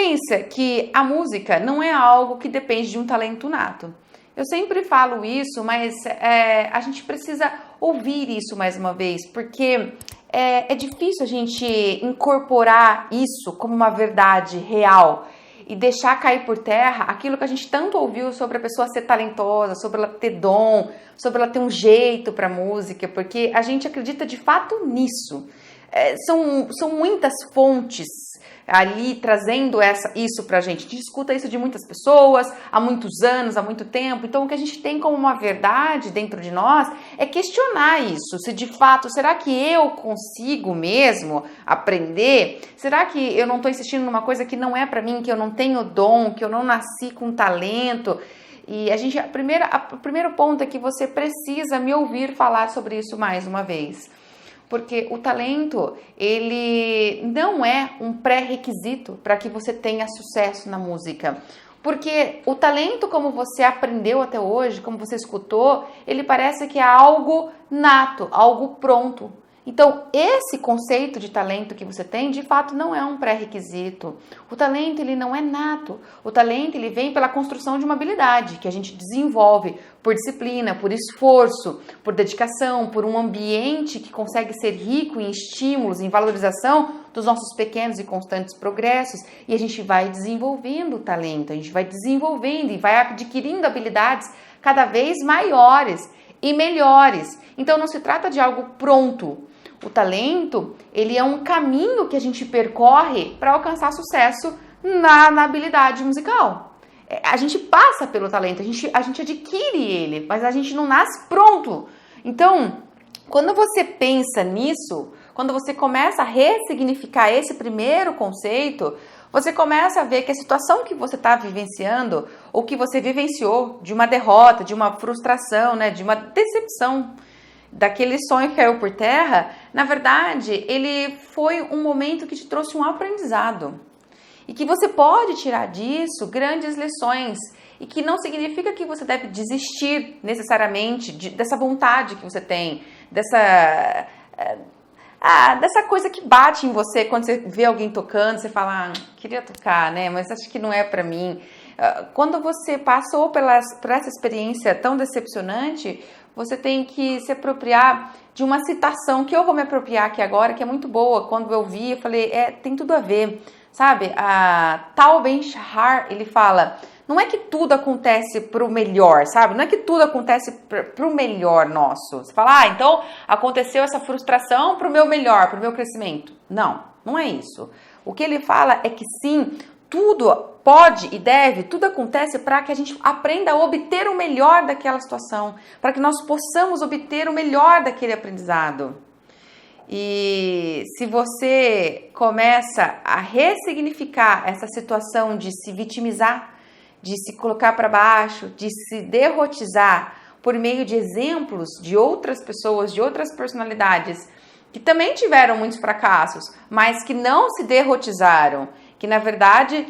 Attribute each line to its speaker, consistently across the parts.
Speaker 1: Pensa que a música não é algo que depende de um talento nato. Eu sempre falo isso, mas a gente precisa ouvir isso mais uma vez, porque é difícil a gente incorporar isso como uma verdade real e deixar cair por terra aquilo que a gente tanto ouviu sobre a pessoa ser talentosa, sobre ela ter dom, sobre ela ter um jeito para música, porque a gente acredita de fato nisso. São muitas fontes ali trazendo isso pra gente. A gente escuta isso de muitas pessoas, há muitos anos, há muito tempo. Então, o que a gente tem como uma verdade dentro de nós é questionar isso. Se de fato, será que eu consigo mesmo aprender? Será que eu não estou insistindo numa coisa que não é pra mim, que eu não tenho dom, que eu não nasci com talento? E o primeiro ponto é que você precisa me ouvir falar sobre isso mais uma vez. Porque o talento, ele não é um pré-requisito para que você tenha sucesso na música. Porque o talento, como você aprendeu até hoje, como você escutou, ele parece que é algo nato, algo pronto. Então, esse conceito de talento que você tem, de fato, não é um pré-requisito. O talento, ele não é nato. O talento, ele vem pela construção de uma habilidade que a gente desenvolve por disciplina, por esforço, por dedicação, por um ambiente que consegue ser rico em estímulos, em valorização dos nossos pequenos e constantes progressos. E a gente vai desenvolvendo o talento, a gente vai desenvolvendo e vai adquirindo habilidades cada vez maiores e melhores. Então, não se trata de algo pronto. O talento, ele é um caminho que a gente percorre para alcançar sucesso na habilidade musical. A gente passa pelo talento, a gente adquire ele, mas a gente não nasce pronto. Então, quando você pensa nisso, quando você começa a ressignificar esse primeiro conceito, você começa a ver que a situação que você está vivenciando, ou que você vivenciou de uma derrota, de uma frustração, né, de uma decepção, daquele sonho que caiu por terra, na verdade, ele foi um momento que te trouxe um aprendizado. E que você pode tirar disso grandes lições. E que não significa que você deve desistir necessariamente dessa vontade que você tem, dessa coisa que bate em você quando você vê alguém tocando, você fala, queria tocar, né? Mas acho que não é pra mim. Quando você passou por essa experiência tão decepcionante, você tem que se apropriar de uma citação que eu vou me apropriar aqui agora, que é muito boa. Quando eu vi, eu falei, tem tudo a ver, sabe? A Tal Ben-Shahar, ele fala, não é que tudo acontece pro melhor, sabe? Não é que tudo acontece pro melhor nosso. Você fala, então aconteceu essa frustração pro meu melhor, pro meu crescimento. Não, não é isso. O que ele fala é que sim, tudo pode e deve, tudo acontece para que a gente aprenda a obter o melhor daquela situação, para que nós possamos obter o melhor daquele aprendizado. E se você começa a ressignificar essa situação de se vitimizar, de se colocar para baixo, de se derrotizar por meio de exemplos de outras pessoas, de outras personalidades que também tiveram muitos fracassos, mas que não se derrotizaram, que na verdade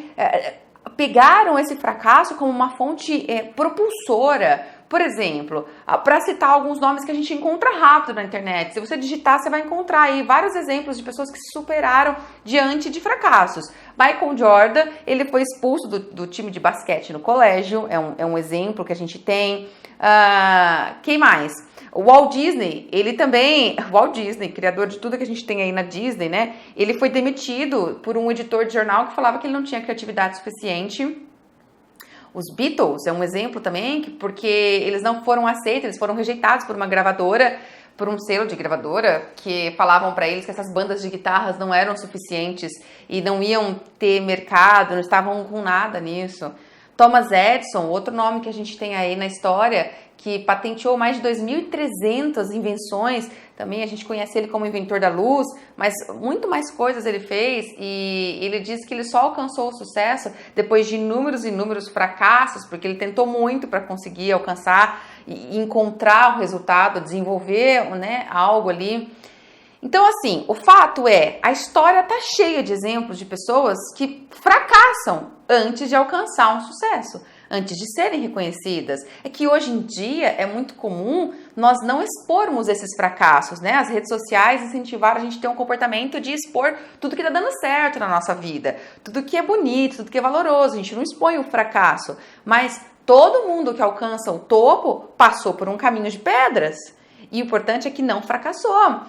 Speaker 1: pegaram esse fracasso como uma fonte propulsora. Por exemplo, para citar alguns nomes que a gente encontra rápido na internet, se você digitar, você vai encontrar aí vários exemplos de pessoas que se superaram diante de fracassos. Michael Jordan, ele foi expulso do time de basquete no colégio, é um exemplo que a gente tem. Quem mais? O Walt Disney, Walt Disney, criador de tudo que a gente tem aí na Disney, né? Ele foi demitido por um editor de jornal que falava que ele não tinha criatividade suficiente. Os Beatles é um exemplo também, porque eles não foram aceitos, eles foram rejeitados por uma gravadora, por um selo de gravadora, que falavam para eles que essas bandas de guitarras não eram suficientes e não iam ter mercado, não estavam com nada nisso. Thomas Edison, outro nome que a gente tem aí na história, que patenteou mais de 2.300 invenções, também a gente conhece ele como inventor da luz, mas muito mais coisas ele fez, e ele diz que ele só alcançou o sucesso depois de inúmeros e inúmeros fracassos, porque ele tentou muito para conseguir alcançar e encontrar o resultado, desenvolver, né, algo ali. Então, assim, o fato é, a história está cheia de exemplos de pessoas que fracassam antes de alcançar um sucesso, antes de serem reconhecidas. É que hoje em dia é muito comum nós não expormos esses fracassos, né? As redes sociais incentivaram a gente a ter um comportamento de expor tudo que tá dando certo na nossa vida, tudo que é bonito, tudo que é valoroso. A gente não expõe o fracasso, mas todo mundo que alcança o topo passou por um caminho de pedras. E o importante é que não fracassou.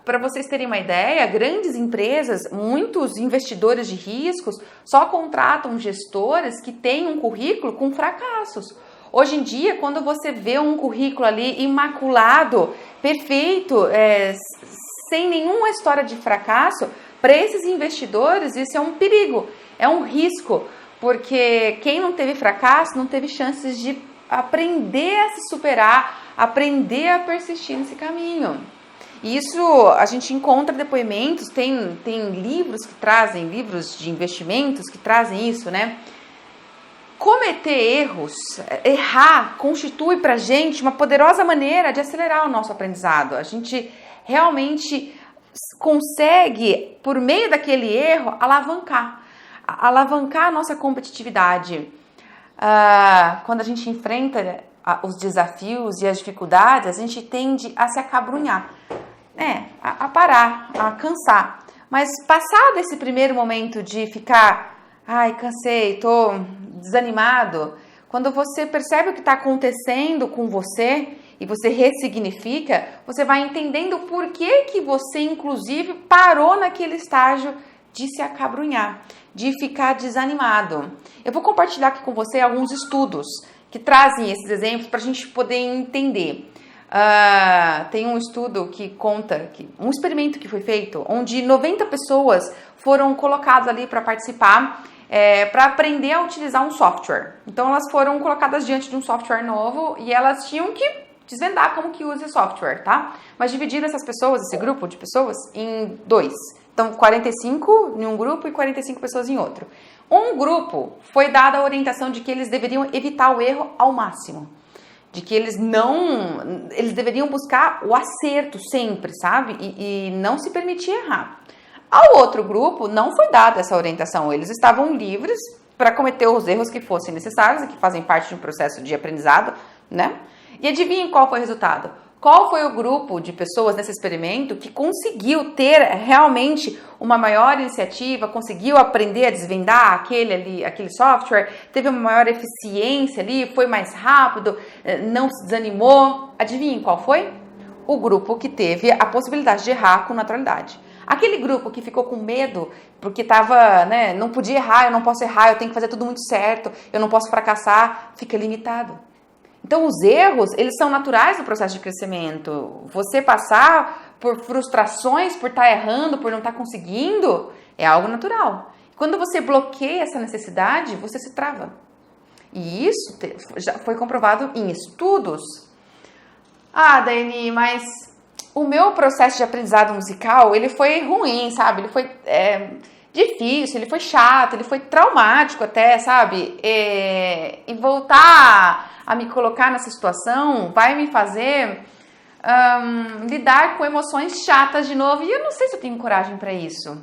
Speaker 1: Para vocês terem uma ideia, grandes empresas, muitos investidores de riscos só contratam gestores que têm um currículo com fracassos. Hoje em dia, quando você vê um currículo ali imaculado, perfeito, sem nenhuma história de fracasso, para esses investidores isso é um perigo, é um risco, porque quem não teve fracasso não teve chances de aprender a se superar, aprender a persistir nesse caminho. E isso a gente encontra depoimentos, tem livros que trazem, livros de investimentos que trazem isso, né? Cometer erros, errar, constitui pra gente uma poderosa maneira de acelerar o nosso aprendizado. A gente realmente consegue, por meio daquele erro, alavancar a nossa competitividade. Quando a gente enfrenta os desafios e as dificuldades, a gente tende a se acabrunhar, a parar, a cansar. Mas passado esse primeiro momento de ficar, cansei, tô desanimado, quando você percebe o que está acontecendo com você e você ressignifica, você vai entendendo por que você, inclusive, parou naquele estágio de se acabrunhar, de ficar desanimado. Eu vou compartilhar aqui com você alguns estudos que trazem esses exemplos para a gente poder entender. Tem um estudo que conta, um experimento que foi feito, onde 90 pessoas foram colocadas ali para participar, para aprender a utilizar um software. Então elas foram colocadas diante de um software novo e elas tinham que desvendar como que usa esse software, tá? Mas dividiram essas pessoas, esse grupo de pessoas, em dois. Então, 45 em um grupo e 45 pessoas em outro. Um grupo foi dada a orientação de que eles deveriam evitar o erro ao máximo. De que eles deveriam buscar o acerto sempre, sabe? E não se permitir errar. Ao outro grupo, não foi dada essa orientação. Eles estavam livres para cometer os erros que fossem necessários e que fazem parte de um processo de aprendizado, né? E adivinhem qual foi o resultado? Qual foi o grupo de pessoas nesse experimento que conseguiu ter realmente uma maior iniciativa, conseguiu aprender a desvendar aquele software, teve uma maior eficiência ali, foi mais rápido, não se desanimou? Adivinhem qual foi? O grupo que teve a possibilidade de errar com naturalidade. Aquele grupo que ficou com medo porque não podia errar, eu não posso errar, eu tenho que fazer tudo muito certo, eu não posso fracassar, fica limitado. Então, os erros, eles são naturais do processo de crescimento. Você passar por frustrações, por estar errando, por não estar conseguindo, é algo natural. Quando você bloqueia essa necessidade, você se trava. E isso já foi comprovado em estudos. Daiane, mas o meu processo de aprendizado musical, ele foi ruim, sabe? Ele foi difícil, ele foi chato, ele foi traumático até, sabe? E voltar a me colocar nessa situação vai me fazer lidar com emoções chatas de novo. E eu não sei se eu tenho coragem para isso.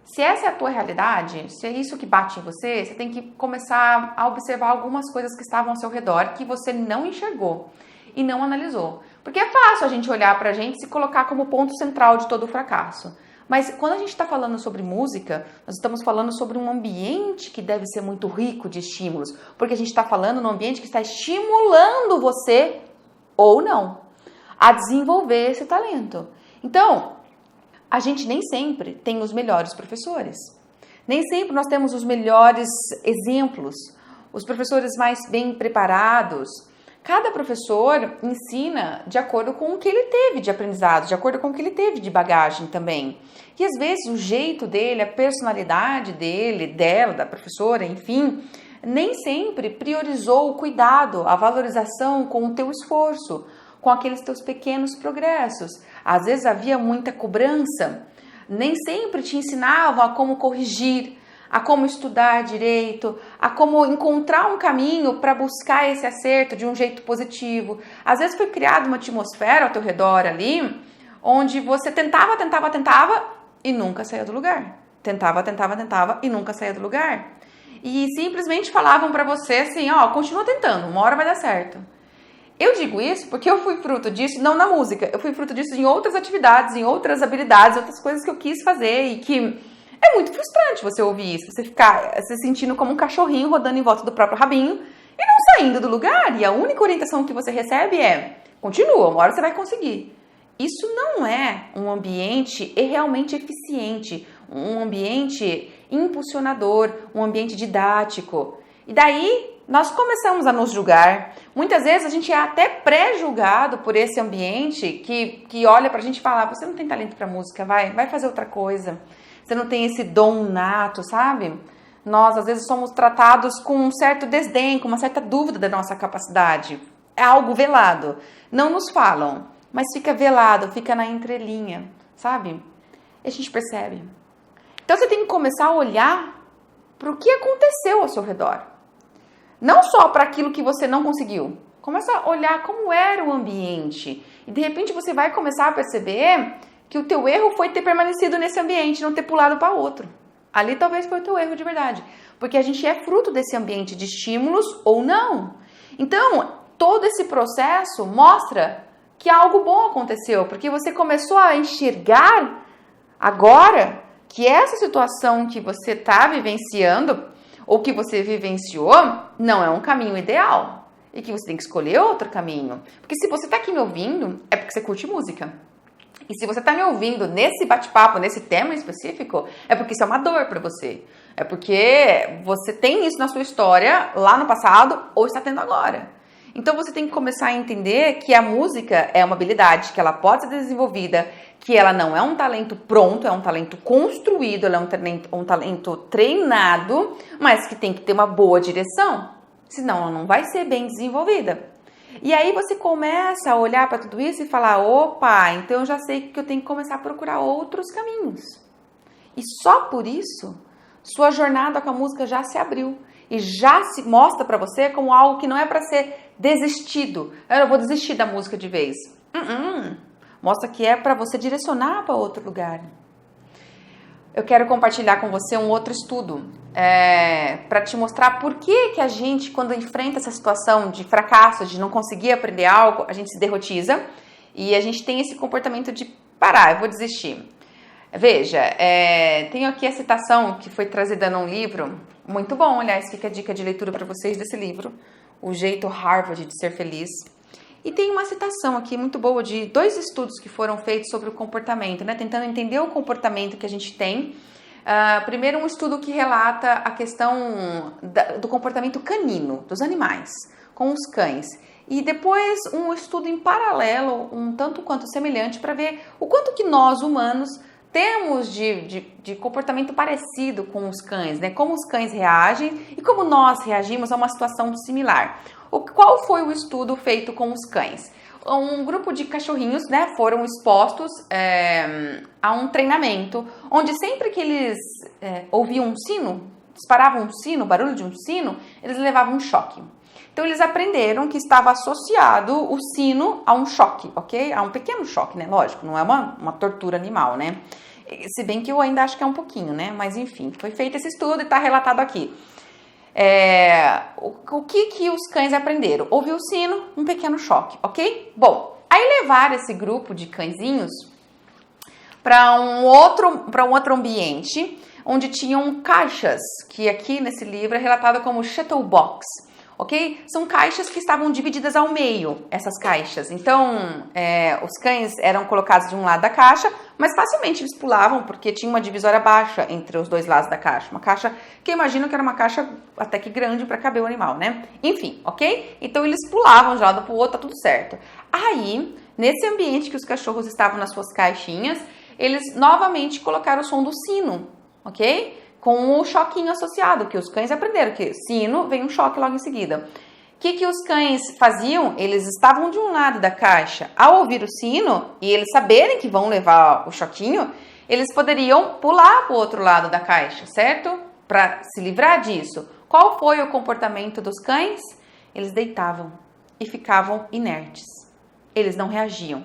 Speaker 1: Se essa é a tua realidade, se é isso que bate em você, você tem que começar a observar algumas coisas que estavam ao seu redor que você não enxergou e não analisou. Porque é fácil a gente olhar pra gente e se colocar como ponto central de todo o fracasso. Mas quando a gente está falando sobre música, nós estamos falando sobre um ambiente que deve ser muito rico de estímulos. Porque a gente está falando num ambiente que está estimulando você, ou não, a desenvolver esse talento. Então, a gente nem sempre tem os melhores professores. Nem sempre nós temos os melhores exemplos, os professores mais bem preparados. Cada professor ensina de acordo com o que ele teve de aprendizado, de acordo com o que ele teve de bagagem também. E às vezes o jeito dele, a personalidade dele, dela, da professora, enfim, nem sempre priorizou o cuidado, a valorização com o teu esforço, com aqueles teus pequenos progressos. Às vezes havia muita cobrança, nem sempre te ensinavam a como corrigir, a como estudar direito, a como encontrar um caminho para buscar esse acerto de um jeito positivo. Às vezes foi criada uma atmosfera ao teu redor ali, onde você tentava e nunca saía do lugar. Tentava e nunca saía do lugar. e simplesmente falavam pra você assim, ó, continua tentando, uma hora vai dar certo. Eu digo isso porque eu fui fruto disso, não na música, eu fui fruto disso em outras atividades, em outras habilidades, outras coisas que eu quis fazer e que é muito frustrante você ouvir isso, você ficar se sentindo como um cachorrinho rodando em volta do próprio rabinho e não saindo do lugar. E a única orientação que você recebe é, continua, uma hora você vai conseguir. Isso não é um ambiente realmente eficiente, um ambiente impulsionador, um ambiente didático. E daí nós começamos a nos julgar. Muitas vezes a gente é até pré-julgado por esse ambiente que olha pra gente e fala, você não tem talento pra música, vai fazer outra coisa. Você não tem esse dom nato, sabe? Nós às vezes somos tratados com um certo desdém, com uma certa dúvida da nossa capacidade. É algo velado. Não nos falam, mas fica velado, fica na entrelinha, sabe? E a gente percebe. Então você tem que começar a olhar para o que aconteceu ao seu redor. Não só para aquilo que você não conseguiu. Começa a olhar como era o ambiente. E de repente você vai começar a perceber que o teu erro foi ter permanecido nesse ambiente, não ter pulado para outro. Ali talvez foi o teu erro de verdade. Porque a gente é fruto desse ambiente de estímulos ou não. Então, todo esse processo mostra que algo bom aconteceu. Porque você começou a enxergar agora que essa situação que você está vivenciando ou que você vivenciou não é um caminho ideal. E que você tem que escolher outro caminho. Porque se você está aqui me ouvindo, é porque você curte música. E se você está me ouvindo nesse bate-papo, nesse tema específico, é porque isso é uma dor para você. É porque você tem isso na sua história lá no passado ou está tendo agora. Então você tem que começar a entender que a música é uma habilidade, que ela pode ser desenvolvida, que ela não é um talento pronto, é um talento construído, ela é um talento treinado, mas que tem que ter uma boa direção, senão ela não vai ser bem desenvolvida. E aí você começa a olhar para tudo isso e falar, opa, então eu já sei que eu tenho que começar a procurar outros caminhos. E só por isso, sua jornada com a música já se abriu. E já se mostra para você como algo que não é para ser desistido. Eu não vou desistir da música de vez. Mostra que é para você direcionar para outro lugar. Eu quero compartilhar com você um outro estudo para te mostrar por que a gente, quando enfrenta essa situação de fracasso, de não conseguir aprender algo, a gente se derrotiza e a gente tem esse comportamento de parar, eu vou desistir. Veja, tenho aqui a citação que foi trazida num livro, muito bom, aliás, fica a dica de leitura para vocês desse livro, O Jeito Harvard de Ser Feliz. E tem uma citação aqui muito boa de 2 estudos que foram feitos sobre o comportamento, né? Tentando entender o comportamento que a gente tem. Primeiro, um estudo que relata a questão do comportamento canino, dos animais, com os cães. E depois, um estudo em paralelo, um tanto quanto semelhante, para ver o quanto que nós, humanos, temos de comportamento parecido com os cães, né? Como os cães reagem e como nós reagimos a uma situação similar. Qual foi o estudo feito com os cães? Um grupo de cachorrinhos, né, foram expostos a um treinamento, onde sempre que eles ouviam um sino, disparavam um sino, o barulho de um sino, eles levavam um choque. Então eles aprenderam que estava associado o sino a um choque, ok? A um pequeno choque, né? Lógico, não é uma tortura animal, né? Se bem que eu ainda acho que é um pouquinho, né? Mas enfim, foi feito esse estudo e está relatado aqui. O que os cães aprenderam? Ouviu o sino, um pequeno choque, ok? Bom, aí levaram esse grupo de cãezinhos para um outro ambiente, onde tinham caixas, que aqui nesse livro é relatado como shuttle box, ok? São caixas que estavam divididas ao meio, essas caixas. Então, os cães eram colocados de um lado da caixa, mas facilmente eles pulavam, porque tinha uma divisória baixa entre os 2 lados da caixa. Uma caixa que eu imagino que era uma caixa até que grande para caber o animal, né? Enfim, ok? Então, eles pulavam de um lado para o outro, tá tudo certo. Aí, nesse ambiente que os cachorros estavam nas suas caixinhas, eles novamente colocaram o som do sino, ok? Com o choquinho associado, que os cães aprenderam que sino vem um choque logo em seguida. O que os cães faziam? Eles estavam de um lado da caixa. Ao ouvir o sino e eles saberem que vão levar o choquinho, eles poderiam pular para o outro lado da caixa, certo? Para se livrar disso. Qual foi o comportamento dos cães? Eles deitavam e ficavam inertes. Eles não reagiam.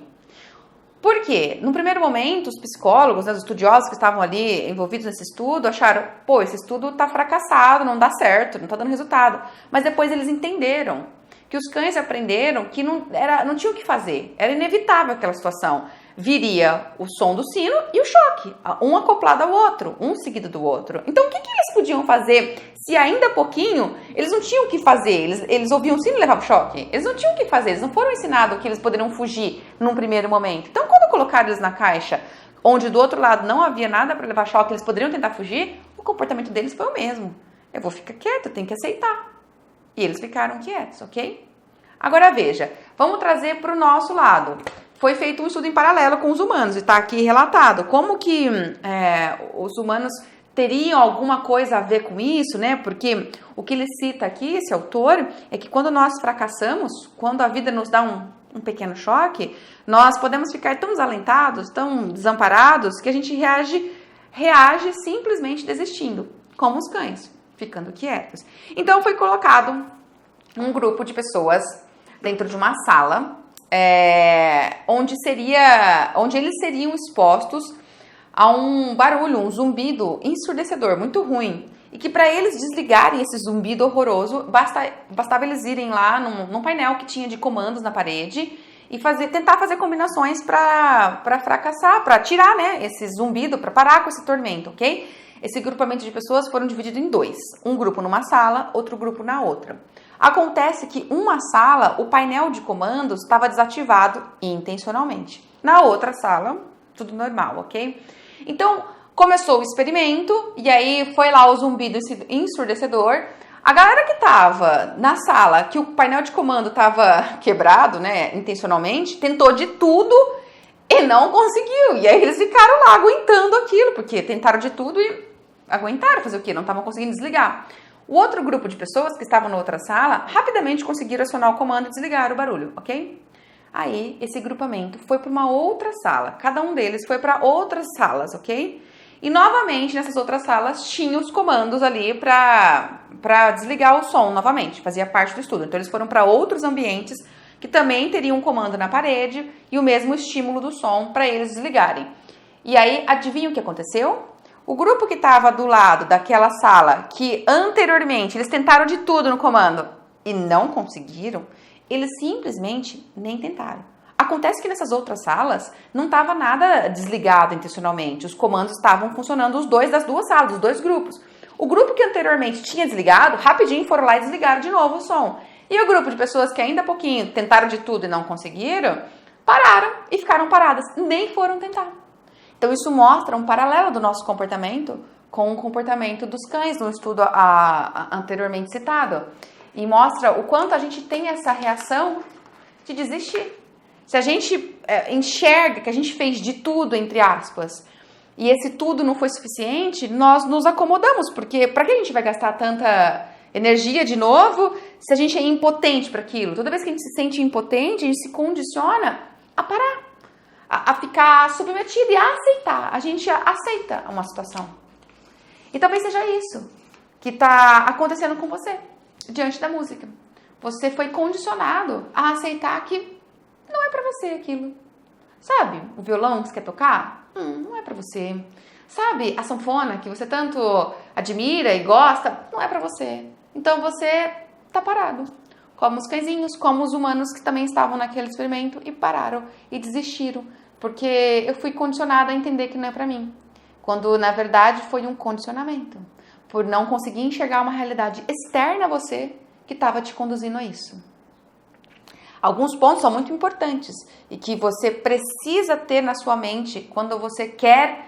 Speaker 1: Por quê? No primeiro momento, os psicólogos, né, os estudiosos que estavam ali envolvidos nesse estudo, acharam, pô, esse estudo tá fracassado, não dá certo, não tá dando resultado. Mas depois eles entenderam que os cães aprenderam que não tinham o que fazer, era inevitável aquela situação. Viria o som do sino e o choque, um acoplado ao outro, um seguido do outro. Então, o que eles podiam fazer se ainda pouquinho eles não tinham o que fazer? Eles ouviam o sino e levavam choque? Eles não tinham o que fazer, eles não foram ensinados que eles poderiam fugir num primeiro momento. Então, quando colocaram eles na caixa, onde do outro lado não havia nada para levar choque, eles poderiam tentar fugir, o comportamento deles foi o mesmo. Eu vou ficar quieto, eu tenho que aceitar. E eles ficaram quietos, ok? Agora veja, vamos trazer para o nosso lado. Foi feito um estudo em paralelo com os humanos, e está aqui relatado como que os humanos teriam alguma coisa a ver com isso, né? Porque o que ele cita aqui, esse autor, é que quando nós fracassamos, quando a vida nos dá um pequeno choque, nós podemos ficar tão desalentados, tão desamparados, que a gente reage simplesmente desistindo, como os cães, ficando quietos. Então foi colocado um grupo de pessoas dentro de uma sala, onde eles seriam expostos a um barulho, um zumbido ensurdecedor, muito ruim. E que para eles desligarem esse zumbido horroroso, bastava eles irem lá num painel que tinha de comandos na parede e tentar fazer combinações para fracassar, para tirar, né, esse zumbido, para parar com esse tormento, ok? Esse grupamento de pessoas foram divididos em dois. Um grupo numa sala, outro grupo na outra. Acontece que uma sala, o painel de comandos estava desativado intencionalmente. Na outra sala, tudo normal, ok? Então, começou o experimento e aí foi lá o zumbido ensurdecedor. A galera que estava na sala, que o painel de comando estava quebrado, né, intencionalmente, tentou de tudo e não conseguiu. E aí eles ficaram lá aguentando aquilo, porque tentaram de tudo e aguentaram fazer o quê? Não estavam conseguindo desligar. O outro grupo de pessoas que estavam na outra sala rapidamente conseguiram acionar o comando e desligar o barulho, ok? Aí esse grupamento foi para uma outra sala. Cada um deles foi para outras salas, ok? E novamente nessas outras salas tinha os comandos ali para desligar o som novamente. Fazia parte do estudo. Então eles foram para outros ambientes que também teriam um comando na parede e o mesmo estímulo do som para eles desligarem. E aí, adivinha o que aconteceu? O grupo que estava do lado daquela sala, que anteriormente eles tentaram de tudo no comando e não conseguiram, eles simplesmente nem tentaram. Acontece que nessas outras salas não estava nada desligado intencionalmente, os comandos estavam funcionando os dois das duas salas, os dois grupos. O grupo que anteriormente tinha desligado, rapidinho foram lá e desligaram de novo o som. E o grupo de pessoas que ainda há pouquinho tentaram de tudo e não conseguiram, pararam e ficaram paradas, nem foram tentar. Então isso mostra um paralelo do nosso comportamento com o comportamento dos cães no estudo anteriormente citado. E mostra o quanto a gente tem essa reação de desistir. Se a gente enxerga que a gente fez de tudo, entre aspas, e esse tudo não foi suficiente, nós nos acomodamos, porque para que a gente vai gastar tanta energia de novo se a gente é impotente para aquilo? Toda vez que a gente se sente impotente, a gente se condiciona a parar, a ficar submetido e a aceitar. A gente aceita uma situação. E talvez seja isso que está acontecendo com você diante da música. Você foi condicionado a aceitar que não é pra você aquilo. Sabe, o violão que você quer tocar? Não é pra você. Sabe, a sanfona que você tanto admira e gosta? Não é pra você. Então você tá parado. Como os cãezinhos, como os humanos que também estavam naquele experimento e pararam e desistiram. Porque eu fui condicionada a entender que não é pra mim. Quando, na verdade, foi um condicionamento. Por não conseguir enxergar uma realidade externa a você que estava te conduzindo a isso. Alguns pontos são muito importantes e que você precisa ter na sua mente quando você quer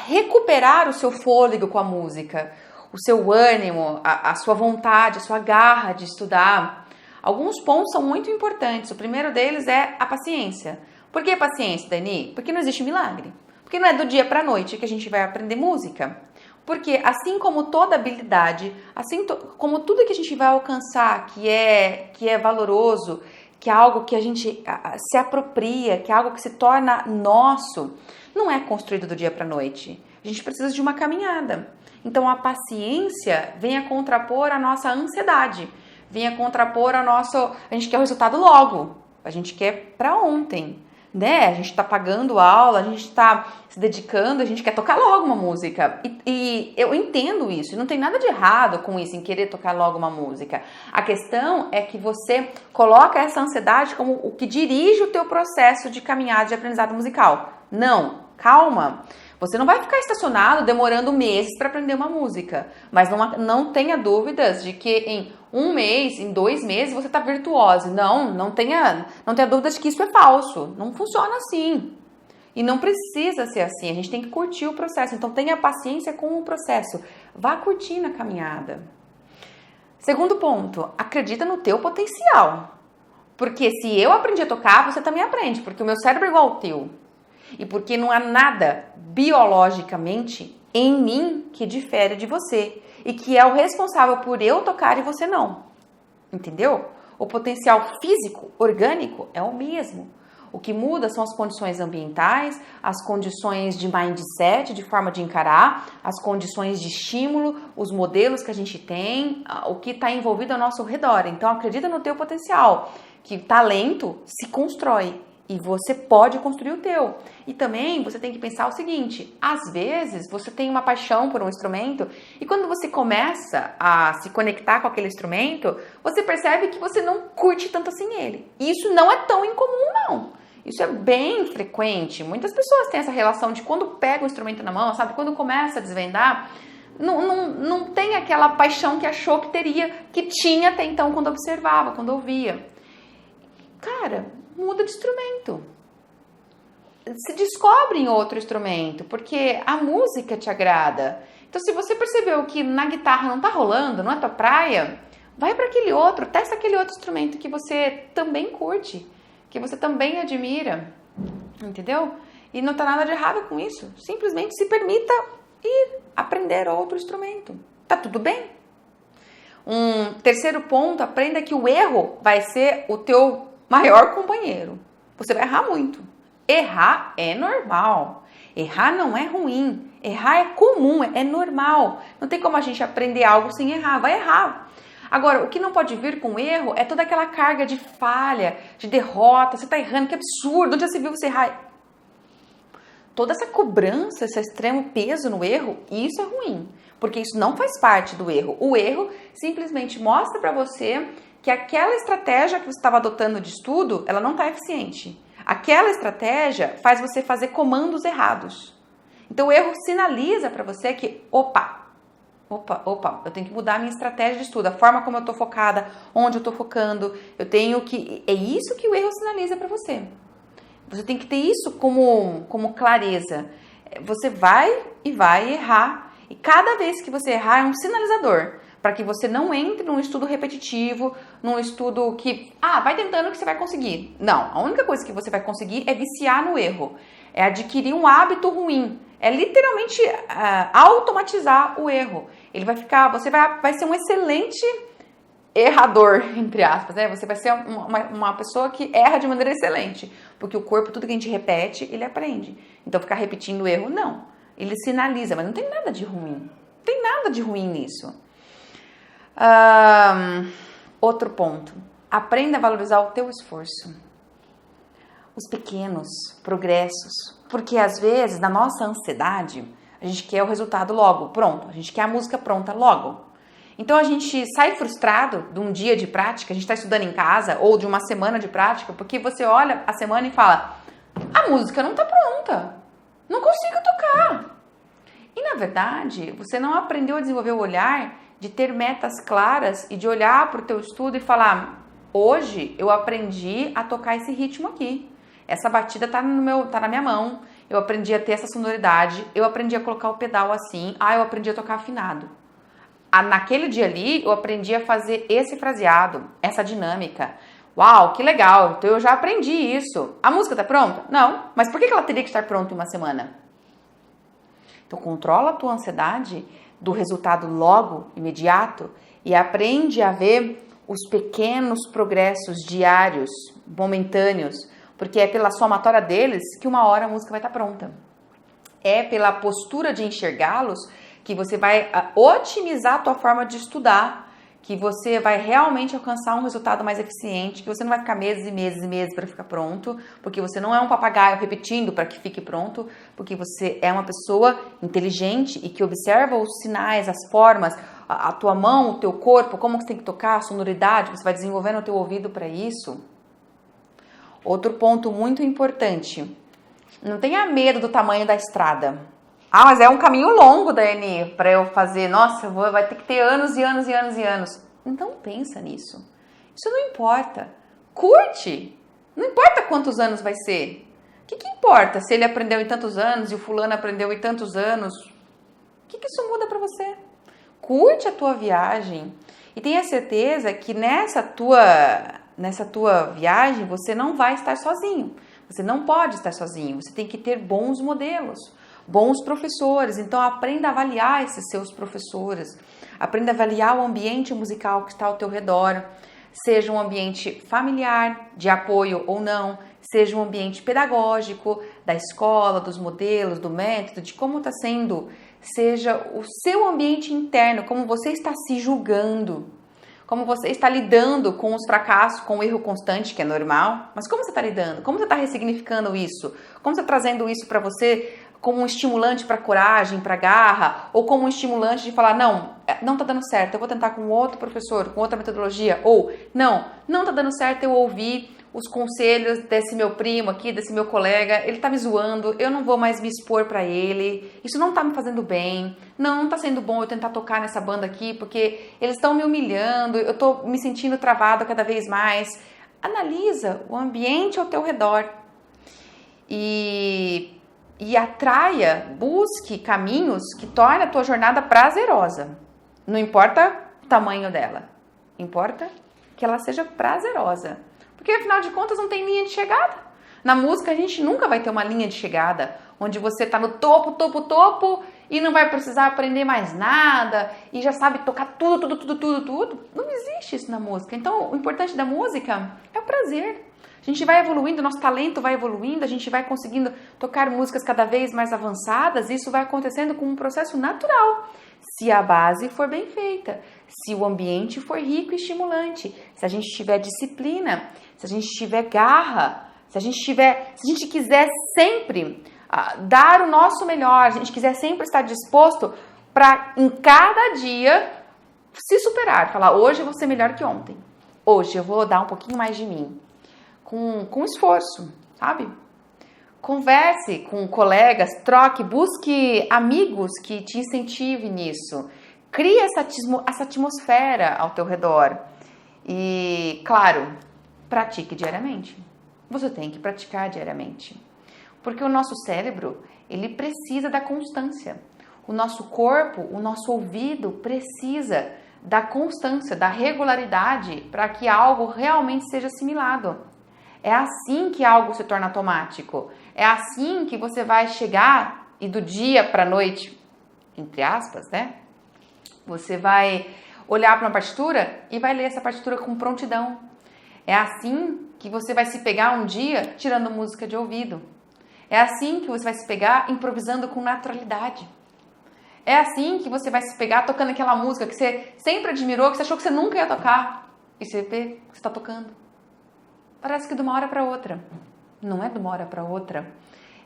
Speaker 1: recuperar o seu fôlego com a música, o seu ânimo, a sua vontade, a sua garra de estudar. Alguns pontos são muito importantes. O primeiro deles é a paciência. Por que paciência, Dani? Porque não existe milagre. Porque não é do dia para a noite que a gente vai aprender música. Porque assim como toda habilidade, assim como tudo que a gente vai alcançar que é valoroso, que é algo que a gente se apropria, que é algo que se torna nosso, não é construído do dia para a noite. A gente precisa de uma caminhada. Então a paciência vem a contrapor a nossa ansiedade, vem a contrapor a gente quer o resultado logo, a gente quer para ontem. né? A gente tá pagando aula, a gente tá se dedicando, a gente quer tocar logo uma música. E eu entendo isso, e não tem nada de errado com isso, em querer tocar logo uma música. A questão é que você coloca essa ansiedade como o que dirige o teu processo de caminhada de aprendizado musical. Não, calma. Você não vai ficar estacionado demorando meses para aprender uma música, mas não tenha dúvidas de que em 1 mês, em 2 meses você está virtuoso. Não tenha dúvidas de que isso é falso. Não funciona assim. E não precisa ser assim. A gente tem que curtir o processo. Então tenha paciência com o processo. Vá curtindo a caminhada. Segundo ponto, acredita no teu potencial. Porque se eu aprendi a tocar, você também aprende, porque o meu cérebro é igual ao teu. E porque não há nada biologicamente em mim que difere de você e que é o responsável por eu tocar e você não. Entendeu? O potencial físico, orgânico, é o mesmo. O que muda são as condições ambientais, as condições de mindset, de forma de encarar, as condições de estímulo, os modelos que a gente tem, o que está envolvido ao nosso redor. Então acredita no teu potencial, que talento se constrói. E você pode construir o teu. E também você tem que pensar o seguinte, às vezes você tem uma paixão por um instrumento e quando você começa a se conectar com aquele instrumento, você percebe que você não curte tanto assim ele. E isso não é tão incomum, não. Isso é bem frequente. Muitas pessoas têm essa relação de quando pega o instrumento na mão, sabe? Quando começa a desvendar, não tem aquela paixão que achou que teria, que tinha até então quando observava, quando ouvia. Cara, muda de instrumento. Se descobre em outro instrumento, porque a música te agrada. Então, se você percebeu que na guitarra não tá rolando, não é tua praia, vai para aquele outro, testa aquele outro instrumento que você também curte, que você também admira, entendeu? E não tá nada de errado com isso. Simplesmente se permita ir aprender outro instrumento. Tá tudo bem? Um terceiro ponto, aprenda que o erro vai ser o teu maior companheiro. Você vai errar muito. Errar é normal. Errar não é ruim. Errar é comum, é normal. Não tem como a gente aprender algo sem errar. Vai errar. Agora, o que não pode vir com erro é toda aquela carga de falha, de derrota. Você tá errando, que absurdo. Onde já se viu você errar? Toda essa cobrança, esse extremo peso no erro, isso é ruim. Porque isso não faz parte do erro. O erro simplesmente mostra para você que aquela estratégia que você estava adotando de estudo, ela não está eficiente. Aquela estratégia faz você fazer comandos errados. Então o erro sinaliza para você que, opa, eu tenho que mudar a minha estratégia de estudo, a forma como eu estou focada, onde eu estou focando, eu tenho que... É isso que o erro sinaliza para você. Você tem que ter isso como clareza. Você vai errar. E cada vez que você errar é um sinalizador para que você não entre num estudo repetitivo, num estudo que, vai tentando que você vai conseguir. Não, a única coisa que você vai conseguir é viciar no erro, é adquirir um hábito ruim, é literalmente automatizar o erro. Ele vai ficar, você vai ser um excelente errador, entre aspas, né? Você vai ser uma pessoa que erra de maneira excelente, porque o corpo, tudo que a gente repete, ele aprende. Então ficar repetindo o erro, não. Ele sinaliza, mas não tem nada de ruim. Não tem nada de ruim nisso. Outro ponto. Aprenda a valorizar o teu esforço. Os pequenos progressos. Porque às vezes, na nossa ansiedade, a gente quer o resultado logo, pronto. A gente quer a música pronta logo. Então a gente sai frustrado de um dia de prática, a gente está estudando em casa, ou de uma semana de prática, porque você olha a semana e fala, a música não está pronta. Não consigo tocar. E na verdade, você não aprendeu a desenvolver o olhar de ter metas claras e de olhar para o teu estudo e falar, hoje eu aprendi a tocar esse ritmo aqui. Essa batida tá na minha mão. Eu aprendi a ter essa sonoridade. Eu aprendi a colocar o pedal assim. Eu aprendi a tocar afinado. Naquele dia ali, eu aprendi a fazer esse fraseado, essa dinâmica. Uau, que legal, então eu já aprendi isso. A música tá pronta? Não, mas por que ela teria que estar pronta em uma semana? Então controla a tua ansiedade do resultado logo, imediato, e aprende a ver os pequenos progressos diários, momentâneos, porque é pela somatória deles que uma hora a música vai estar pronta. É pela postura de enxergá-los que você vai otimizar a tua forma de estudar, que você vai realmente alcançar um resultado mais eficiente, que você não vai ficar meses e meses e meses para ficar pronto, porque você não é um papagaio repetindo para que fique pronto, porque você é uma pessoa inteligente e que observa os sinais, as formas, a tua mão, o teu corpo, como você tem que tocar, a sonoridade, você vai desenvolvendo o teu ouvido para isso. Outro ponto muito importante, não tenha medo do tamanho da estrada. Ah, mas é um caminho longo, Dani, para eu fazer. Nossa, vai ter que ter anos e anos e anos e anos. Então pensa nisso. Isso não importa. Curte. Não importa quantos anos vai ser. O que importa se ele aprendeu em tantos anos e o fulano aprendeu em tantos anos? O que isso muda para você? Curte a tua viagem e tenha certeza que nessa tua viagem você não vai estar sozinho. Você não pode estar sozinho. Você tem que ter bons modelos, bons professores. Então aprenda a avaliar esses seus professores. Aprenda a avaliar o ambiente musical que está ao teu redor. Seja um ambiente familiar, de apoio ou não. Seja um ambiente pedagógico, da escola, dos modelos, do método, de como está sendo. Seja o seu ambiente interno, como você está se julgando. Como você está lidando com os fracassos, com o erro constante, que é normal. Mas como você está lidando? Como você está ressignificando isso? Como você está trazendo isso para você como um estimulante para coragem, para garra? Ou como um estimulante de falar, não está dando certo, eu vou tentar com outro professor, com outra metodologia. Ou, não está dando certo, eu ouvi os conselhos desse meu primo aqui, desse meu colega, ele tá me zoando, eu não vou mais me expor para ele, isso não tá me fazendo bem, não tá sendo bom eu tentar tocar nessa banda aqui, porque eles estão me humilhando, eu tô me sentindo travado cada vez mais. Analisa o ambiente ao teu redor e atraia, busque caminhos que tornem a tua jornada prazerosa. Não importa o tamanho dela, importa que ela seja prazerosa. Porque, afinal de contas, não tem linha de chegada. Na música, a gente nunca vai ter uma linha de chegada, onde você está no topo, e não vai precisar aprender mais nada, e já sabe tocar tudo. Não existe isso na música. Então, o importante da música é o prazer. A gente vai evoluindo, nosso talento vai evoluindo, a gente vai conseguindo tocar músicas cada vez mais avançadas, e isso vai acontecendo com um processo natural. Se a base for bem feita, se o ambiente for rico e estimulante, se a gente tiver disciplina, se a gente tiver garra, se a gente quiser sempre dar o nosso melhor, se a gente quiser sempre estar disposto para em cada dia se superar, falar, hoje eu vou ser melhor que ontem, hoje eu vou dar um pouquinho mais de mim, com esforço, sabe? Converse com colegas, troque, busque amigos que te incentivem nisso. Crie essa atmosfera ao teu redor. E, claro, pratique diariamente. Você tem que praticar diariamente. Porque o nosso cérebro, ele precisa da constância. O nosso corpo, o nosso ouvido precisa da constância, da regularidade para que algo realmente seja assimilado. É assim que algo se torna automático. É assim que você vai chegar e do dia para a noite, entre aspas, né? Você vai olhar para uma partitura e vai ler essa partitura com prontidão. É assim que você vai se pegar um dia tirando música de ouvido. É assim que você vai se pegar improvisando com naturalidade. É assim que você vai se pegar tocando aquela música que você sempre admirou, que você achou que você nunca ia tocar. E você vê que você está tocando. Parece que de uma hora para outra. Não é de uma hora para outra.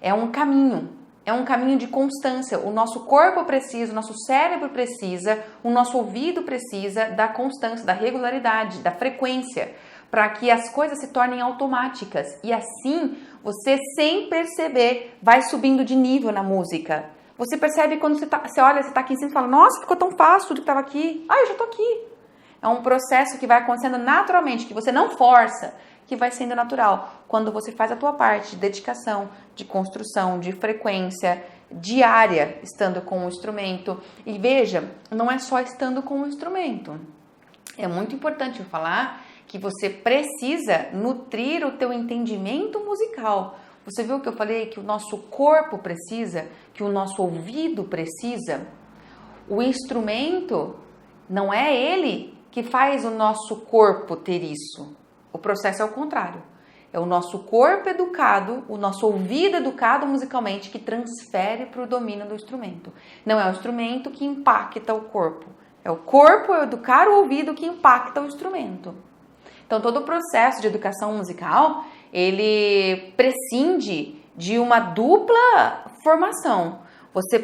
Speaker 1: É um caminho de constância. O nosso corpo precisa, o nosso cérebro precisa, o nosso ouvido precisa da constância, da regularidade, da frequência, para que as coisas se tornem automáticas. E assim, você, sem perceber, vai subindo de nível na música. Você percebe quando você olha, você está aqui em cima e fala, nossa, ficou tão fácil tudo que estava aqui. Ah, eu já estou aqui. É um processo que vai acontecendo naturalmente, que você não força, que vai sendo natural. Quando você faz a tua parte de dedicação, de construção, de frequência diária, estando com o instrumento. E veja, não é só estando com o instrumento. É muito importante eu falar que você precisa nutrir o teu entendimento musical. Você viu que eu falei que o nosso corpo precisa, que o nosso ouvido precisa? O instrumento não é ele que faz o nosso corpo ter isso. O processo é o contrário. É o nosso corpo educado, o nosso ouvido educado musicalmente que transfere para o domínio do instrumento. Não é o instrumento que impacta o corpo. É o corpo, é educar o ouvido que impacta o instrumento. Então, todo o processo de educação musical, ele prescinde de uma dupla formação. Você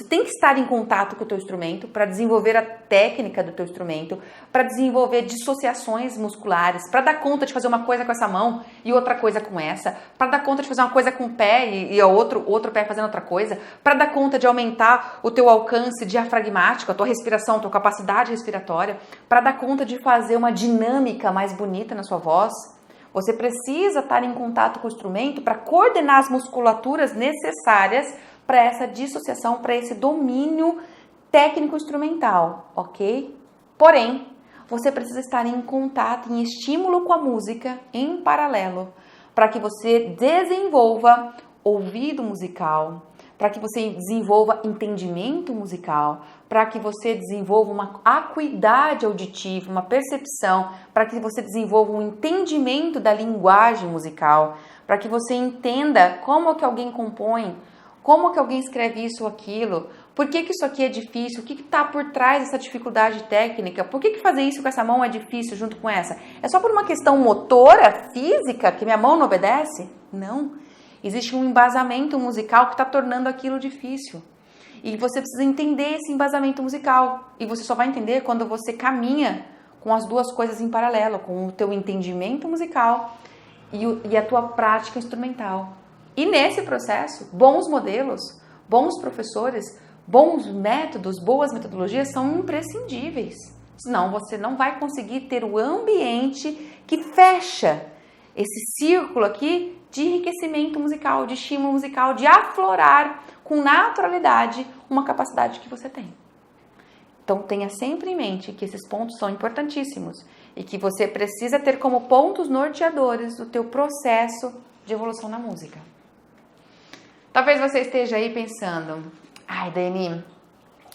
Speaker 1: tem que estar em contato com o teu instrumento para desenvolver a técnica do teu instrumento, para desenvolver dissociações musculares, para dar conta de fazer uma coisa com essa mão e outra coisa com essa, para dar conta de fazer uma coisa com o pé e outro pé fazendo outra coisa, para dar conta de aumentar o teu alcance diafragmático, a tua respiração, a tua capacidade respiratória, para dar conta de fazer uma dinâmica mais bonita na sua voz. Você precisa estar em contato com o instrumento para coordenar as musculaturas necessárias para essa dissociação, para esse domínio técnico-instrumental, ok? Porém, você precisa estar em contato, em estímulo com a música em paralelo, para que você desenvolva ouvido musical, para que você desenvolva entendimento musical, para que você desenvolva uma acuidade auditiva, uma percepção, para que você desenvolva um entendimento da linguagem musical, para que você entenda como que alguém compõe, como que alguém escreve isso ou aquilo, por que isso aqui é difícil, o que está por trás dessa dificuldade técnica, por que fazer isso com essa mão é difícil junto com essa? É só por uma questão motora, física, que minha mão não obedece? Não. Existe um embasamento musical que está tornando aquilo difícil. E você precisa entender esse embasamento musical. E você só vai entender quando você caminha com as duas coisas em paralelo, com o teu entendimento musical e a tua prática instrumental. E nesse processo, bons modelos, bons professores, bons métodos, boas metodologias são imprescindíveis. Senão você não vai conseguir ter o ambiente que fecha esse círculo aqui de enriquecimento musical, de estímulo musical, de aflorar com naturalidade uma capacidade que você tem. Então tenha sempre em mente que esses pontos são importantíssimos e que você precisa ter como pontos norteadores do teu processo de evolução na música. Talvez você esteja aí pensando, ai, Dani,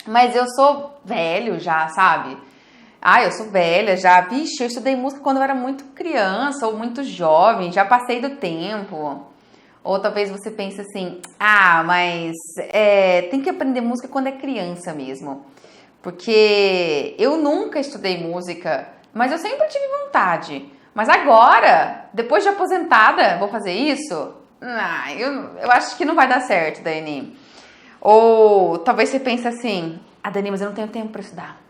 Speaker 1: mas eu sou velho já, sabe? Eu sou velha já. Vixe, eu estudei música quando eu era muito criança ou muito jovem, já passei do tempo. Ou talvez você pense assim, mas tem que aprender música quando é criança mesmo. Porque eu nunca estudei música, mas eu sempre tive vontade. Mas agora, depois de aposentada, vou fazer isso? Eu acho que não vai dar certo, Dani. Ou talvez você pense assim, Dani, mas eu não tenho tempo para estudar.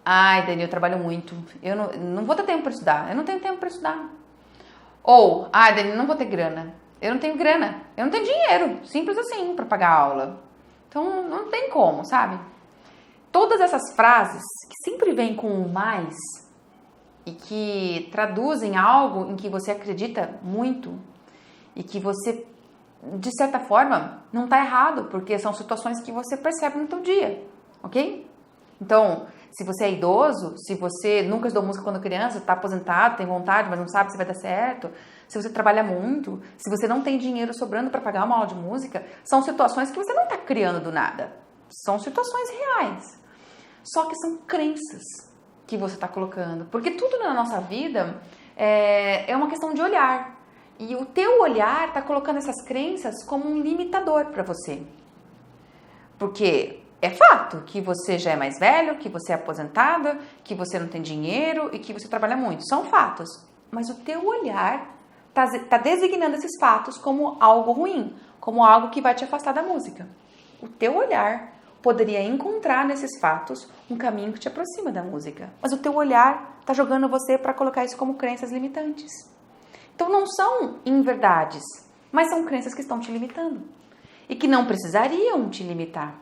Speaker 1: Ai, Dani, eu trabalho muito. Eu não vou ter tempo para estudar. Eu não tenho tempo para estudar. Ou, Dani, não vou ter grana. Eu não tenho grana. Eu não tenho dinheiro. Simples assim, para pagar a aula. Então, não tem como, sabe? Todas essas frases que sempre vêm com um mais e que traduzem algo em que você acredita muito e que você, de certa forma, não está errado, porque são situações que você percebe no seu dia, ok? Então, se você é idoso, se você nunca estudou música quando criança, está aposentado, tem vontade, mas não sabe se vai dar certo, se você trabalha muito, se você não tem dinheiro sobrando para pagar uma aula de música, são situações que você não está criando do nada. São situações reais. Só que são crenças que você está colocando. Porque tudo na nossa vida é uma questão de olhar. E o teu olhar está colocando essas crenças como um limitador para você. Porque é fato que você já é mais velho, que você é aposentada, que você não tem dinheiro e que você trabalha muito. São fatos. Mas o teu olhar está designando esses fatos como algo ruim, como algo que vai te afastar da música. O teu olhar poderia encontrar nesses fatos um caminho que te aproxima da música. Mas o teu olhar está jogando você para colocar isso como crenças limitantes. Então não são inverdades, mas são crenças que estão te limitando. E que não precisariam te limitar.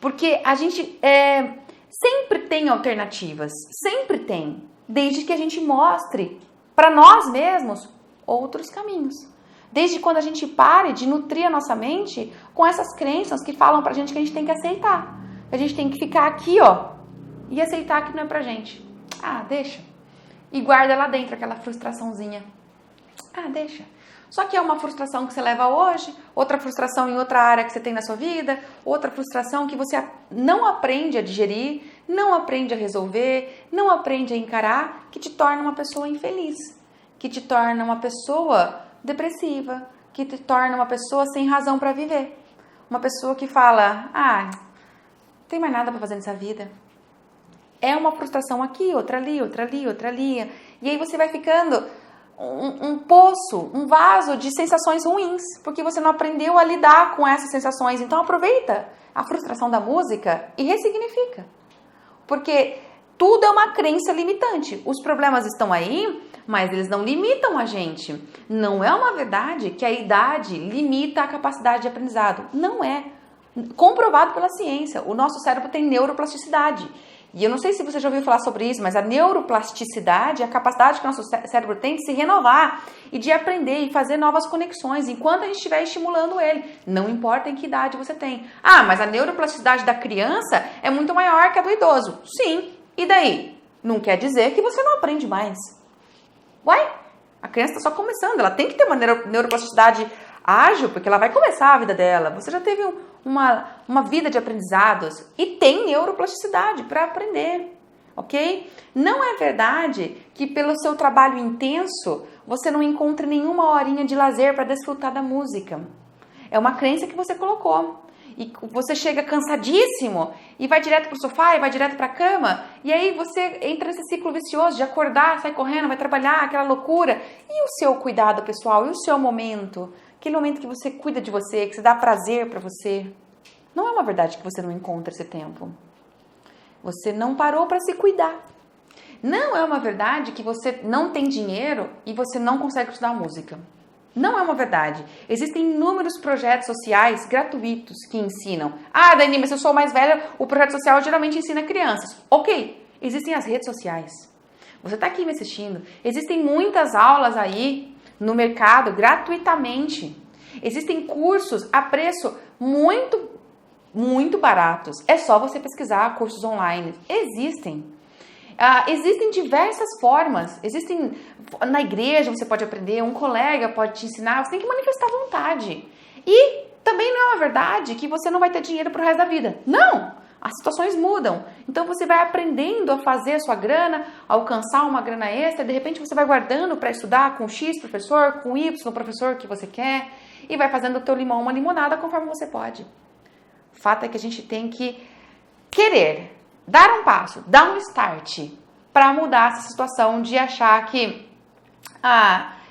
Speaker 1: Porque a gente sempre tem alternativas, sempre tem. Desde que a gente mostre para nós mesmos outros caminhos. Desde quando a gente pare de nutrir a nossa mente com essas crenças que falam pra gente que a gente tem que aceitar. A gente tem que ficar aqui, e aceitar que não é pra gente. Deixa. E guarda lá dentro aquela frustraçãozinha. Deixa. Só que é uma frustração que você leva hoje, outra frustração em outra área que você tem na sua vida, outra frustração que você não aprende a digerir, não aprende a resolver, não aprende a encarar, que te torna uma pessoa infeliz, que te torna uma pessoa depressiva, que te torna uma pessoa sem razão para viver. Uma pessoa que fala, tem mais nada para fazer nessa vida. É uma frustração aqui, outra ali, outra ali, outra ali. E aí você vai ficando um poço, um vaso de sensações ruins, porque você não aprendeu a lidar com essas sensações. Então aproveita a frustração da música e ressignifica. Porque tudo é uma crença limitante. Os problemas estão aí, mas eles não limitam a gente. Não é uma verdade que a idade limita a capacidade de aprendizado. Não é. Comprovado pela ciência. O nosso cérebro tem neuroplasticidade. E eu não sei se você já ouviu falar sobre isso, mas a neuroplasticidade é a capacidade que o nosso cérebro tem de se renovar e de aprender e fazer novas conexões enquanto a gente estiver estimulando ele. Não importa em que idade você tem. Ah, mas a neuroplasticidade da criança é muito maior que a do idoso. Sim. E daí? Não quer dizer que você não aprende mais. Uai, a criança está só começando. Ela tem que ter uma neuroplasticidade ágil, porque ela vai começar a vida dela. Você já teve uma vida de aprendizados e tem neuroplasticidade para aprender, ok? Não é verdade que pelo seu trabalho intenso você não encontre nenhuma horinha de lazer para desfrutar da música. É uma crença que você colocou. E você chega cansadíssimo e vai direto pro sofá e vai direto pra cama. E aí você entra nesse ciclo vicioso de acordar, sai correndo, vai trabalhar, aquela loucura. E o seu cuidado pessoal? E o seu momento? Aquele momento que você cuida de você, que você dá prazer pra você. Não é uma verdade que você não encontra esse tempo. Você não parou pra se cuidar. Não é uma verdade que você não tem dinheiro e você não consegue estudar música. Não é uma verdade. Existem inúmeros projetos sociais gratuitos que ensinam. Ah, Dani, mas se eu sou mais velha, o projeto social geralmente ensina crianças. Ok, existem as redes sociais. Você está aqui me assistindo. Existem muitas aulas aí no mercado gratuitamente. Existem cursos a preço muito baratos. É só você pesquisar cursos online. Existem diversas formas. Na igreja você pode aprender, um colega pode te ensinar, você tem que manifestar vontade. E também não é uma verdade que você não vai ter dinheiro pro resto da vida. Não! As situações mudam. Então você vai aprendendo a fazer a sua grana, a alcançar uma grana extra, de repente você vai guardando para estudar com X professor, com Y professor que você quer, e vai fazendo o teu limão uma limonada conforme você pode. O fato é que a gente tem que querer dar um passo, dar um start para mudar essa situação de achar que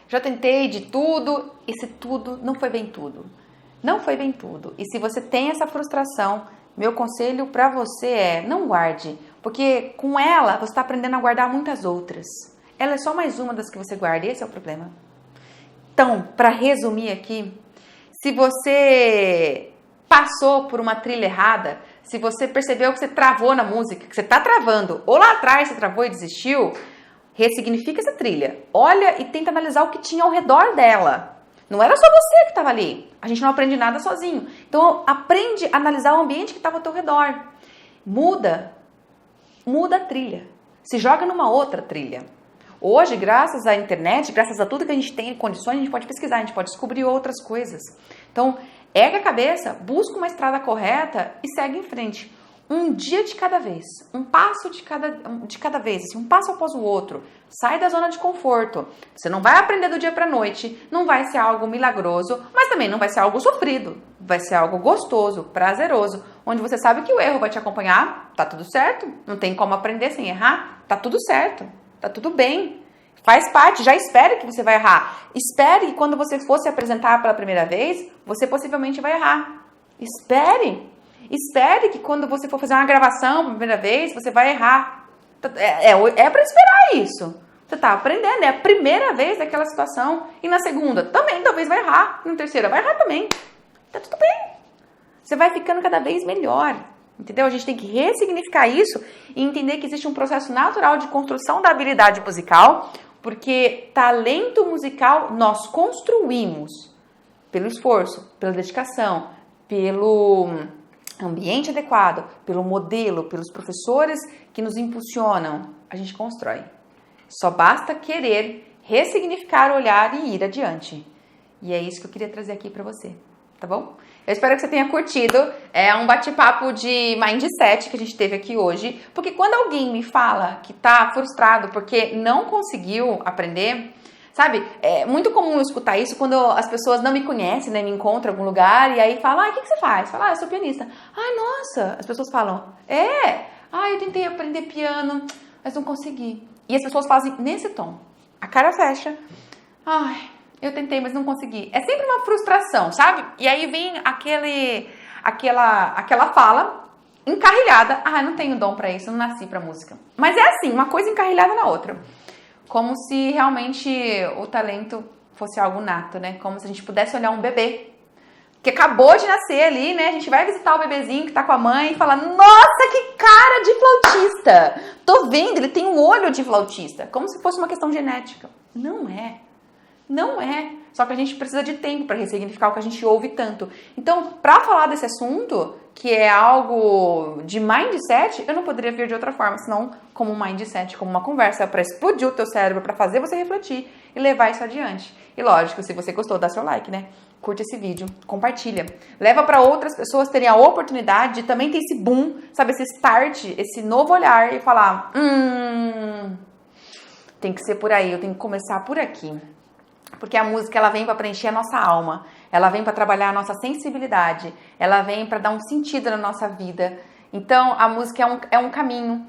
Speaker 1: já tentei de tudo, esse tudo não foi bem tudo. Não foi bem tudo. E se você tem essa frustração, meu conselho para você é não guarde, porque com ela você está aprendendo a guardar muitas outras. Ela é só mais uma das que você guarda, esse é o problema. Então, para resumir aqui, se você passou por uma trilha errada, se você percebeu que você travou na música, que você está travando, ou lá atrás você travou e desistiu, ressignifica essa trilha. Olha e tenta analisar o que tinha ao redor dela. Não era só você que estava ali. A gente não aprende nada sozinho. Então, aprende a analisar o ambiente que estava ao teu redor. Muda a trilha. Se joga numa outra trilha. Hoje, graças à internet, graças a tudo que a gente tem em condições, a gente pode pesquisar, a gente pode descobrir outras coisas. Então, ergue a cabeça, busca uma estrada correta e segue em frente. Um dia de cada vez, um passo de cada vez, assim, um passo após o outro. Sai da zona de conforto. Você não vai aprender do dia para a noite, não vai ser algo milagroso, mas também não vai ser algo sofrido. Vai ser algo gostoso, prazeroso, onde você sabe que o erro vai te acompanhar, tá tudo certo, não tem como aprender sem errar, tá tudo certo, tá tudo bem. Faz parte, já espere que você vai errar. Espere que quando você for se apresentar pela primeira vez, você possivelmente vai errar. Espere que quando você for fazer uma gravação pela primeira vez, você vai errar. É para esperar isso. Você está aprendendo, é a primeira vez daquela situação. E na segunda, também talvez vai errar. Na terceira, vai errar também. Tá tudo bem. Você vai ficando cada vez melhor. Entendeu? A gente tem que ressignificar isso e entender que existe um processo natural de construção da habilidade musical, porque talento musical nós construímos pelo esforço, pela dedicação, pelo ambiente adequado, pelo modelo, pelos professores que nos impulsionam. A gente constrói. Só basta querer ressignificar, olhar e ir adiante. E é isso que eu queria trazer aqui para você, tá bom? Eu espero que você tenha curtido. É um bate-papo de mindset que a gente teve aqui hoje. Porque quando alguém me fala que tá frustrado porque não conseguiu aprender, Sabe? É muito comum eu escutar isso quando as pessoas não me conhecem, né? Me encontram em algum lugar e aí falam, o que você faz? Fala, eu sou pianista. Ai, nossa! As pessoas falam, eu tentei aprender piano, mas não consegui. E as pessoas fazem nesse tom. A cara fecha. Ai, eu tentei, mas não consegui. É sempre uma frustração, sabe? E aí vem aquela fala encarrilhada. Ah, não tenho dom pra isso, eu não nasci pra música. Mas é assim, uma coisa encarrilhada na outra. Como se realmente o talento fosse algo nato, né? Como se a gente pudesse olhar um bebê que acabou de nascer ali, né? A gente vai visitar o bebezinho que tá com a mãe e falar, nossa, que cara de flautista! Tô vendo, ele tem um olho de flautista. Como se fosse uma questão genética. Não é. Não é. Só que a gente precisa de tempo para ressignificar o que a gente ouve tanto. Então, para falar desse assunto, que é algo de mindset, eu não poderia vir de outra forma, senão como um mindset, como uma conversa para explodir o teu cérebro, para fazer você refletir e levar isso adiante. E lógico, se você gostou, dá seu like, né? Curte esse vídeo, compartilha. Leva para outras pessoas terem a oportunidade de também ter esse boom, sabe? Esse start, esse novo olhar e falar, tem que ser por aí, eu tenho que começar por aqui. Porque a música, ela vem para preencher a nossa alma, ela vem para trabalhar a nossa sensibilidade, ela vem para dar um sentido na nossa vida. Então, a música é um caminho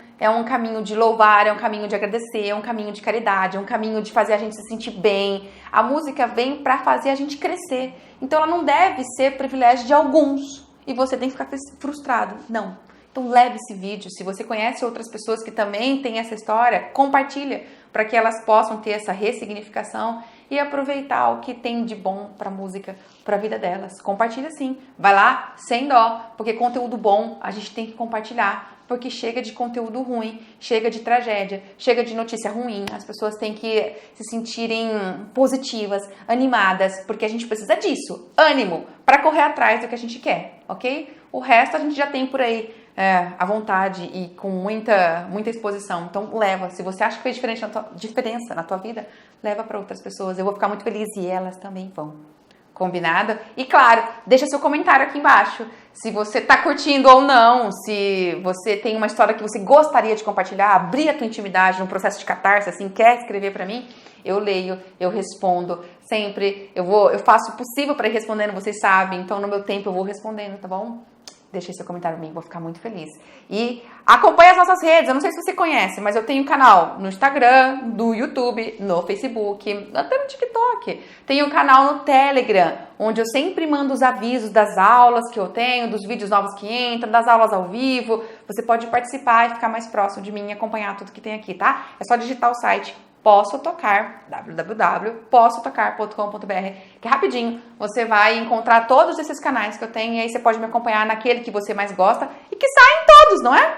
Speaker 1: de louvar, é um caminho de agradecer, é um caminho de caridade, é um caminho de fazer a gente se sentir bem. A música vem para fazer a gente crescer. Então, ela não deve ser privilégio de alguns e você tem que ficar frustrado. Não. Então, leve esse vídeo. Se você conhece outras pessoas que também têm essa história, compartilha para que elas possam ter essa ressignificação e aproveitar o que tem de bom para a música, para a vida delas. Compartilha sim. Vai lá, sem dó, porque conteúdo bom a gente tem que compartilhar, porque chega de conteúdo ruim, chega de tragédia, chega de notícia ruim. As pessoas têm que se sentirem positivas, animadas, porque a gente precisa disso, ânimo, para correr atrás do que a gente quer, ok? O resto a gente já tem por aí à vontade e com muita exposição. Então leva, se você acha que fez diferença na tua vida, leva para outras pessoas. Eu vou ficar muito feliz e elas também vão. Combinado? E claro, deixa seu comentário aqui embaixo. Se você tá curtindo ou não, se você tem uma história que você gostaria de compartilhar, abrir a tua intimidade no processo de catarse, assim, quer escrever para mim, eu leio, eu respondo. Sempre eu faço o possível para ir respondendo, vocês sabem. Então no meu tempo eu vou respondendo, tá bom? Deixa seu comentário pra mim, vou ficar muito feliz. E acompanhe as nossas redes, eu não sei se você conhece, mas eu tenho um canal no Instagram, no YouTube, no Facebook, até no TikTok. Tenho um canal no Telegram, onde eu sempre mando os avisos das aulas que eu tenho, dos vídeos novos que entram, das aulas ao vivo. Você pode participar e ficar mais próximo de mim e acompanhar tudo que tem aqui, tá? É só digitar o site Posso Tocar, www.possotocar.com.br, que rapidinho você vai encontrar todos esses canais que eu tenho e aí você pode me acompanhar naquele que você mais gosta e que saem todos, não é?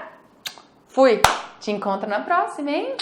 Speaker 1: Fui! Te encontro na próxima, hein?